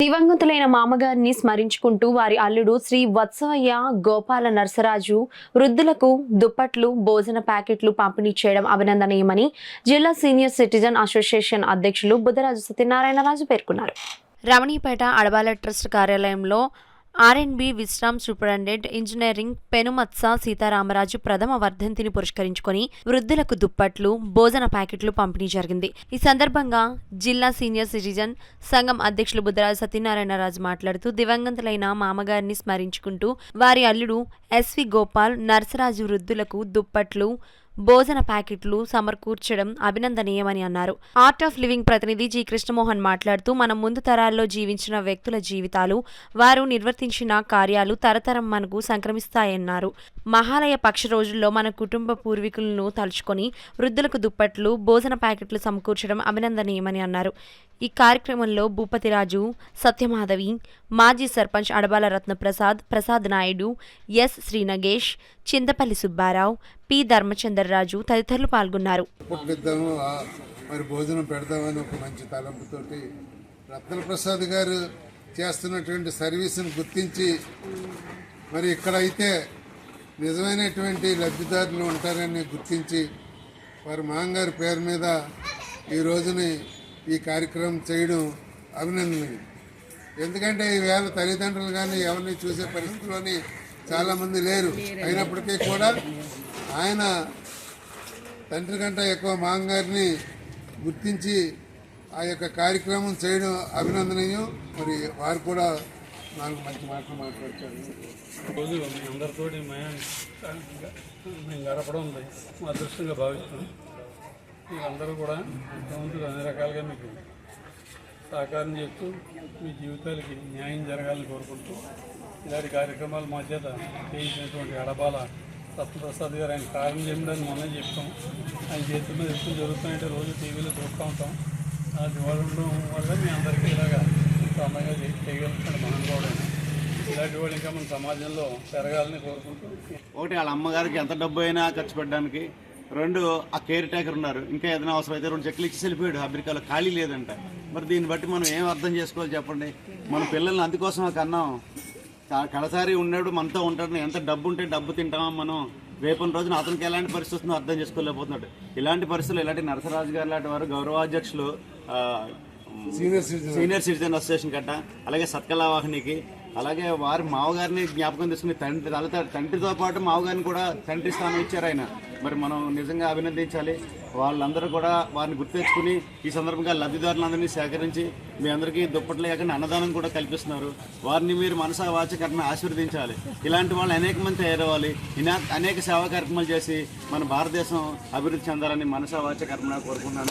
దివంగతులైన మామగారిని స్మరించుకుంటూ వారి అల్లుడు శ్రీ వత్సవయ్య గోపాల నరసరాజు వృద్ధులకు దుప్పట్లు, భోజన ప్యాకెట్లు పంపిణీ చేయడం అభినందనీయమని జిల్లా సీనియర్ సిటిజన్ అసోసియేషన్ అధ్యక్షులు బుద్ధరాజు సత్యనారాయణరాజు పేర్కొన్నారు. రమణీపేట అడబాల ట్రస్ట్ కార్యాలయంలో ఆర్ఎండ్బి విశ్రామ్ సూపరింటెండెంట్ ఇంజనీరింగ్ పెనుమత్స సీతారామరాజు ప్రథమ వర్ధంతిని పురస్కరించుకొని వృద్ధులకు దుప్పట్లు, భోజన ప్యాకెట్లు పంపిణీ జరిగింది. ఈ సందర్భంగా జిల్లా సీనియర్ సిటిజన్ సంఘం అధ్యక్షులు బుద్ధరాజు సత్యనారాయణరాజు మాట్లాడుతూ దివంగతులైన మామగారిని స్మరించుకుంటూ వారి అల్లుడు ఎస్వి గోపాల్ నరసరాజు వృద్ధులకు దుప్పట్లు, భోజన ప్యాకెట్లు సమకూర్చడం అభినందనీయమని అన్నారు. ఆర్ట్ ఆఫ్ లివింగ్ ప్రతినిధి జి కృష్ణమోహన్ మాట్లాడుతూ మన ముందు తరాల్లో జీవించిన వ్యక్తుల జీవితాలు, వారు నిర్వర్తించిన కార్యాలు తరతరం మనకు సంక్రమిస్తాయన్నారు. మహాలయ పక్ష రోజుల్లో మన కుటుంబ పూర్వీకులను తలుచుకొని వృద్ధులకు దుప్పట్లు, భోజన ప్యాకెట్లు సమకూర్చడం అభినందనీయమని అన్నారు. ఈ కార్యక్రమంలో భూపతిరాజు, సత్యమాధవి, మాజీ సర్పంచ్ అడబాల రత్నప్రసాద్, ప్రసాద్ నాయుడు, ఎస్ శ్రీనగేష్, చింతపల్లి సుబ్బారావు, పి ధర్మచంద్రరాజు తదితరులు పాల్గొన్నారు. మరి భోజనం పెడదామని ఒక మంచి తలంపుతోటి రత్నప్రసాద్ గారు చేస్తున్నటువంటి సర్వీసును గుర్తించి మరి ఇక్కడైతే నిజమైనటువంటి లబ్ధిదారులు ఉంటారని గుర్తించి వారి మామగారి పేరు మీద ఈ రోజుని ఈ కార్యక్రమం చేయడం అభినందనీయం. ఎందుకంటే ఈవేళ తల్లిదండ్రులు కానీ ఎవరిని చూసే పరిస్థితుల్లోని చాలామంది లేరు. అయినప్పటికీ కూడా ఆయన తండ్రి కంటే ఎక్కువ మామగారిని గుర్తించి ఆ యొక్క కార్యక్రమం చేయడం అభినందనీయం. మరి వారు కూడా నాకు మంచి మాటలు మాట్లాడుతారు. రోజు మీ అందరితోటి మేము గడపడం ఉంది మా అదృష్టంగా భావిస్తున్నాం. మీరందరూ కూడా భగవంతుడు అన్ని రకాలుగా మీకు సహకారం చేస్తూ మీ జీవితాలకి న్యాయం జరగాలని కోరుకుంటూ ఇలాంటి కార్యక్రమాలు మా చేత చేయించినటువంటి అడబాల రత్నప్రసాద్ గారు ఆయన కారణం చేయడానికి మొన్నే చెప్తాం. ఆయన చేతుల మీద ఎప్పుడు జరుగుతాయంటే రోజు టీవీలో చూస్తూ ఉంటాం. అది ఉండడం వల్ల మీ అందరికీ ఇలాగా అందంగా చేయగలుగుతాడు మహానుభావుడైన. ఇలాంటి వాళ్ళు ఇంకా మన సమాజంలో పెరగాలని కోరుకుంటూ ఒకటి వాళ్ళ అమ్మగారికి ఎంత డబ్బు అయినా ఖర్చు పెట్టడానికి, రెండు ఆ కేర్ టేకర్ ఉన్నారు, ఇంకా ఏదైనా అవసరం అయితే 2 చెక్లు ఇచ్చి వెళ్ళిపోయాడు. అమెరికాలో ఖాళీ లేదంట. మరి దీన్ని బట్టి మనం ఏం అర్థం చేసుకోవాలి చెప్పండి. మన పిల్లల్ని అందుకోసం కన్నాం. కడసారి ఉన్నాడు మనతో ఉంటాడు. ఎంత డబ్బు ఉంటే డబ్బు తింటామా మనం. రేపటి రోజున అతనికి ఎలాంటి పరిస్థితి వస్తుందో అర్థం చేసుకోలేకపోతున్నాడు. ఇలాంటి పరిస్థితులు ఇలాంటి నరసరాజు గారు లాంటి వారు గౌరవాధ్యక్షులు సీనియర్ సిటిజన్ అసోసియేషన్ కట్ట, అలాగే సత్కళా వాహినికి, అలాగే వారి మావగారిని జ్ఞాపకం తీసుకుని తండ్రితో పాటు మావగారిని కూడా తండ్రి స్థానం ఇచ్చారు ఆయన. మరి మనం నిజంగా అభినందించాలి. వాళ్ళందరూ కూడా వారిని గుర్తెచ్చుకుని ఈ సందర్భంగా లబ్ధిదారులందరినీ సేకరించి మీ అందరికీ దుప్పట్లు లేకుండా అన్నదానం కూడా కల్పిస్తున్నారు. వారిని మీరు మనసా వాచకరణ ఆశీర్వదించాలి. ఇలాంటి వాళ్ళు అనేక మంది తయారవ్వాలి. అనేక సేవా కార్యక్రమాలు చేసి మన భారతదేశం అభివృద్ధి చెందాలని మనసా వాచకరణ కోరుకుంటున్నాను.